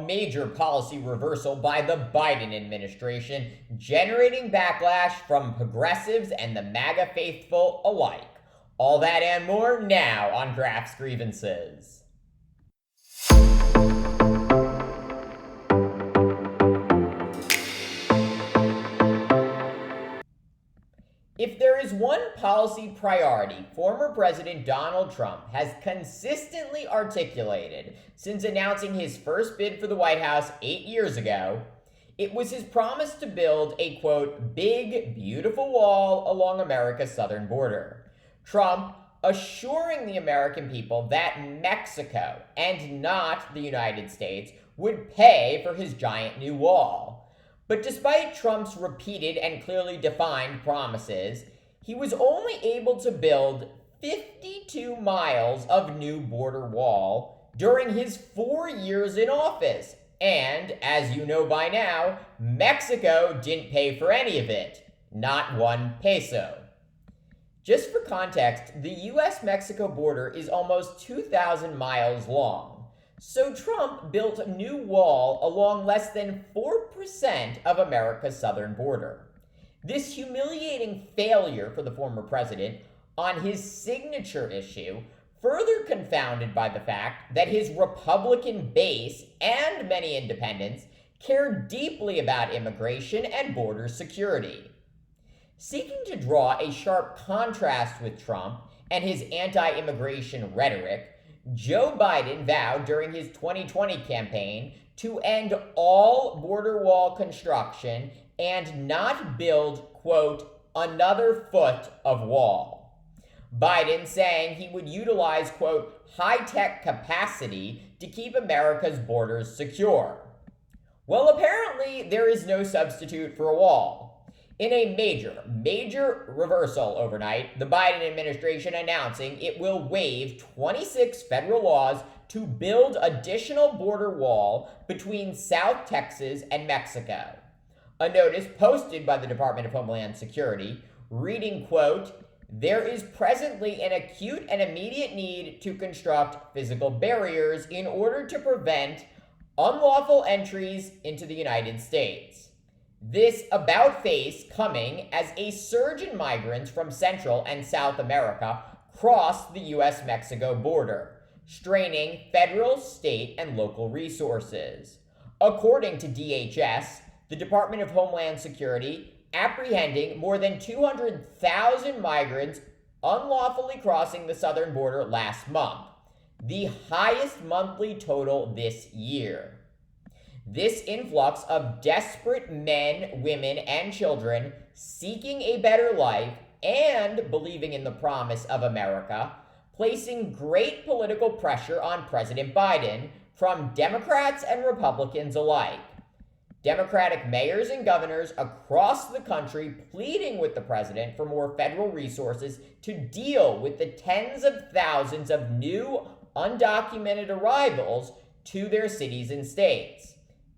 major policy reversal by the Biden administration, generating backlash from progressives and the MAGA faithful alike. All that and more now on Graph's Grievances. If there is one policy priority former President Donald Trump has consistently articulated since announcing his first bid for the White House 8 years ago, it was his promise to build a, quote, big, beautiful wall along America's southern border. Trump assuring the American people that Mexico, and not the United States, would pay for his giant new wall. But despite Trump's repeated and clearly defined promises, he was only able to build 52 miles of new border wall during his 4 years in office. And, as you know by now, Mexico didn't pay for any of it, not 1 peso. Just for context, the U.S. Mexico border is almost 2,000 miles long. So Trump built a new wall along less than 4% of America's southern border. This humiliating failure for the former president on his signature issue, further confounded by the fact that his Republican base and many independents care deeply about immigration and border security. Seeking to draw a sharp contrast with Trump and his anti-immigration rhetoric, Joe Biden vowed during his 2020 campaign to end all border wall construction and not build, quote, another foot of wall. Biden saying he would utilize, quote, high-tech capacity to keep America's borders secure. Well, apparently there is no substitute for a wall. In a major reversal overnight, the Biden administration announcing it will waive 26 federal laws to build additional border wall between South Texas and Mexico. A notice posted by the Department of Homeland Security reading, quote, there is presently an acute and immediate need to construct physical barriers in order to prevent unlawful entries into the United States. This about-face coming as a surge in migrants from Central and South America crossed the U.S. Mexico border, straining federal, state, and local resources. According to DHS, the Department of Homeland Security apprehending more than 200,000 migrants unlawfully crossing the southern border last month, the highest monthly total this year. This influx of desperate men, women, and children seeking a better life and believing in the promise of America, placing great political pressure on President Biden from Democrats and Republicans alike. Democratic mayors and governors across the country pleading with the president for more federal resources to deal with the tens of thousands of new undocumented arrivals to their cities and states.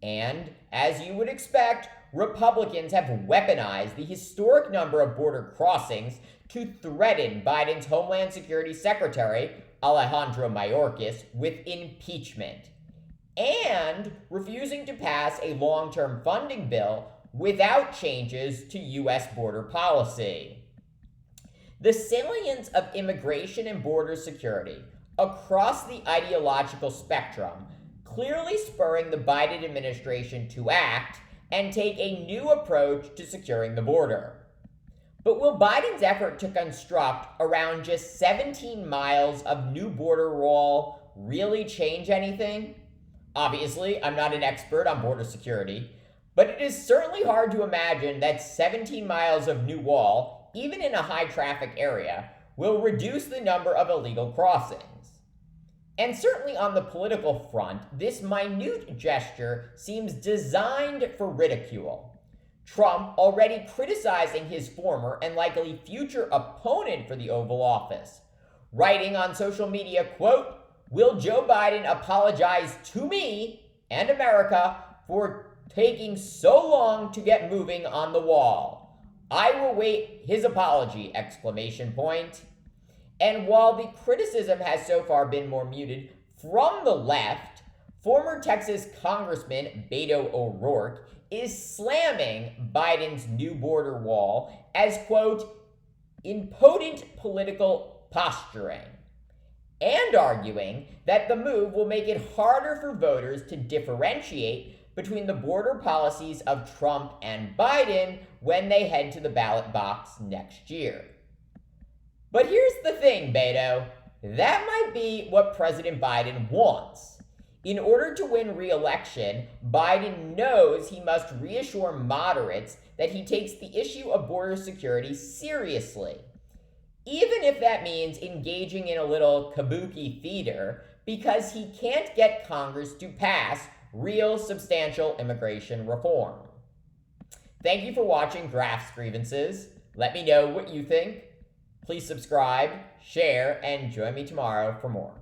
And, as you would expect, Republicans have weaponized the historic number of border crossings to threaten Biden's Homeland Security Secretary, Alejandro Mayorkas, with impeachment, and refusing to pass a long-term funding bill without changes to U.S. border policy. The salience of immigration and border security across the ideological spectrum clearly spurring the Biden administration to act and take a new approach to securing the border. But will Biden's effort to construct around just 17 miles of new border wall really change anything? Obviously, I'm not an expert on border security, but it is certainly hard to imagine that 17 miles of new wall, even in a high-traffic area, will reduce the number of illegal crossings. And certainly on the political front, this minute gesture seems designed for ridicule. Trump already criticizing his former and likely future opponent for the Oval Office, writing on social media, quote, will Joe Biden apologize to me and America for taking so long to get moving on the wall? I will wait his apology, exclamation point. And while the criticism has so far been more muted from the left, former Texas Congressman Beto O'Rourke is slamming Biden's new border wall as, quote, impotent political posturing, and arguing that the move will make it harder for voters to differentiate between the border policies of Trump and Biden when they head to the ballot box next year. But here's the thing, Beto. That might be what President Biden wants. In order to win re-election, Biden knows he must reassure moderates that he takes the issue of border security seriously, even if that means engaging in a little kabuki theater, because he can't get Congress to pass real substantial immigration reform. Thank you for watching Drafts Grievances. Let me know what you think. Please subscribe, share, and join me tomorrow for more.